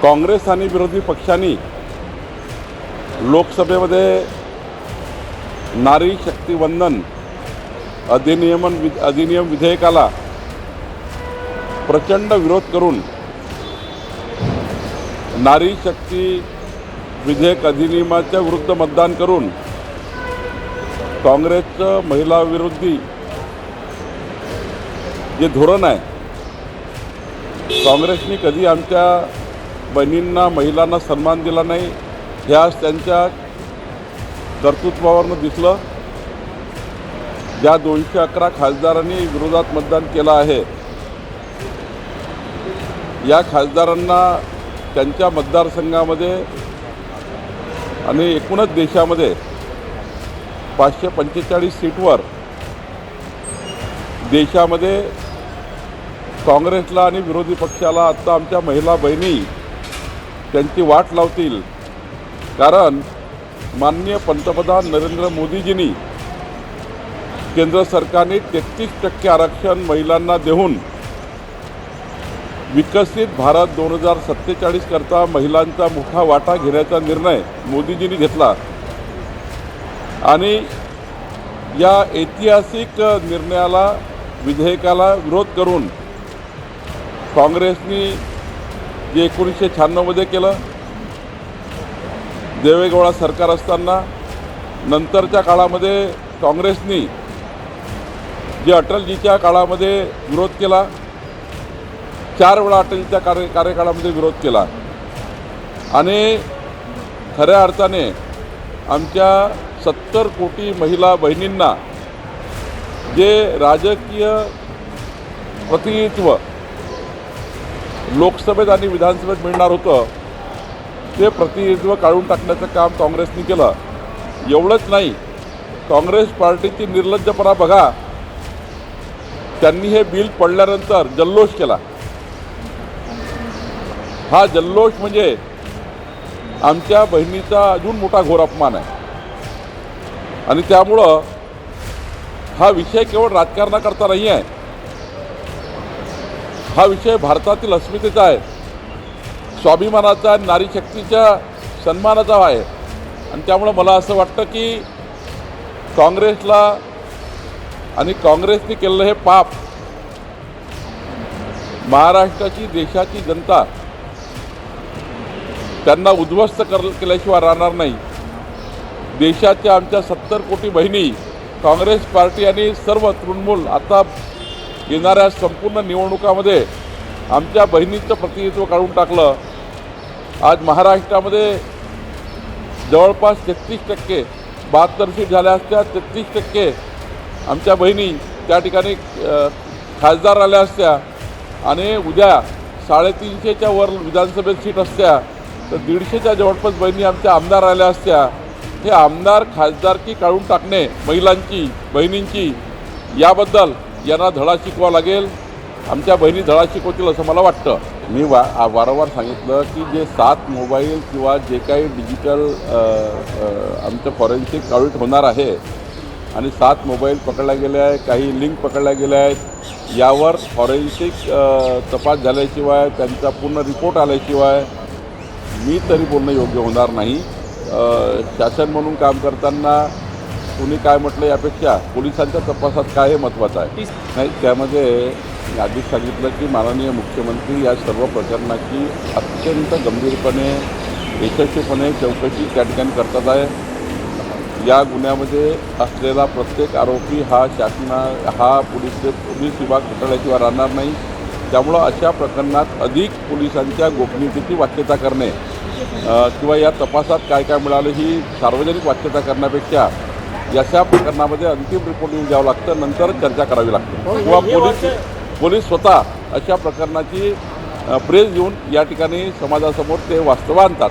काँग्रेस आणि विरोधी पक्षांनी लोकसभेमध्ये नारी शक्ती वंदन अधिनियम विधेयकाला प्रचंड विरोध करून नारी शक्ती विधेयक अधिनियमाच्या विरुद्ध मतदान करून काँग्रेसचं महिला विरोधी जे धोरण आहे, काँग्रेसने कधी आमच्या बहिणींना महिलांना सन्मान दिला नाही, ह्याच त्यांच्या कर्तृत्वावरनं दिसलं. ज्या 211 खासदारांनी विरोधात मतदान केलं आहे, या खासदारांना त्यांच्या मतदारसंघामध्ये आणि एकूणच देशामध्ये 545 सीटवर देशामध्ये काँग्रेसला आणि विरोधी पक्षाला आत्ता आमच्या महिला बहिणी त्यांची वाट लावतील. कारण माननीय पंतप्रधान नरेंद्र मोदीजींनी केंद्र सरकारने 33% आरक्षण महिलांना देऊन विकसित भारत 2047 करता महिलांचा मोठा वाटा घेण्याचा निर्णय मोदीजींनी घेतला. आणि या ऐतिहासिक निर्णयाला विधेयकाला विरोध करून काँग्रेसनी जे 1996मध्ये केलं, देवेगौडा सरकार असताना, नंतरच्या काळामध्ये काँग्रेसनी जे अटलजीच्या काळामध्ये विरोध केला, 4 वेळा अटलजीच्या कार्यकाळामध्ये विरोध केला. आणि खऱ्या अर्थाने आमच्या 70 कोटी महिला बहिणींना जे राजकीय प्रतिनिधित्व लोकसभेत आणि विधानसभेत मिळणार होतं, ते प्रतिनिधित्व काढून टाकण्याचं काम काँग्रेसने केलं. एवढंच नाही, काँग्रेस पार्टीची निर्लज्जपणा बघा. त्यांनी हे बिल पडल्यानंतर जल्लोष केला. हा जल्लोष म्हणजे आमच्या बहिणीचा अजून मोठा घोर अपमान आहे. आणि त्यामुळं हा विषय केवळ राजकारणाकरता नाही आहे, हा विषय भारतातील अस्मितेचा आहे, स्वाभिमानाचा, नारी शक्तीच्या सन्मानाचा आहे. आणि त्यामुळं मला असं वाटतं की काँग्रेसला आणि काँग्रेसने केलेलं हे पाप महाराष्ट्राची, देशाची जनता त्यांना उद्ध्वस्त केल्याशिवाय राहणार नाही. देशाच्या आमच्या 70 कोटी बहिणी, काँग्रेस पार्टी आणि सर्व तृणमूल आता येणाऱ्या संपूर्ण निवडणुकामध्ये आमच्या बहिणींचं प्रतिनिधित्व काढून टाकलं. आज महाराष्ट्रामध्ये जवळपास 33%, 72 सीट झाल्या असत्या, 33% आमच्या बहिणी त्या ठिकाणी खासदार आल्या असत्या. आणि उद्या 350च्या वर विधानसभेत सीट असत्या, तर 150च्या जवळपास बहिणी आमच्या आमदार आल्या असत्या. हे आमदार खासदारकी काढून टाकणे महिलांची, बहिणींची, याबद्दल यांना धडा शिकवावा लागेल. आमच्या बहिणी धडा शिकवतील असं मला वाटतं. मी वारंवार सांगितलं की जे 7 मोबाईल किंवा जे काही डिजिटल आमचं फॉरेन्सिक ऑडिट होणार आहे आणि 7 मोबाईल पकडल्या गेले आहे, काही लिंक पकडल्या गेल्या आहेत, यावर फॉरेन्सिक तपास झाल्याशिवाय, त्यांचा पूर्ण रिपोर्ट आल्याशिवाय मी तरी बोलणं योग्य होणार नाही. शासन म्हणून काम करताना कुणी काय म्हटलं यापेक्षा पोलिसांच्या तपासात काय हे महत्त्वाचं आहे. नाही, त्यामध्ये मी आधीच सांगितलं की माननीय मुख्यमंत्री या सर्व प्रकरणाची अत्यंत गंभीरपणे, यशस्वीपणे चौकशी त्या ठिकाणी करतात आहे. या गुन्ह्यामध्ये असलेला प्रत्येक आरोपी हा पोलीस विभाग पकडल्याशिवाय राहणार नाही. त्यामुळं अशा प्रकरणात अधिक पोलिसांच्या गोपनीयतेची वाच्यता करणे किंवा या तपासात काय काय मिळालं ही सार्वजनिक वाच्यता करण्यापेक्षा अशा प्रकरणामध्ये अंतिम रिपोर्ट येऊन द्यावं लागतं, नंतर चर्चा करावी लागते. किंवा पोलीस स्वतः अशा प्रकरणाची प्रेस घेऊन या ठिकाणी समाजासमोर ते वास्तव आणतात.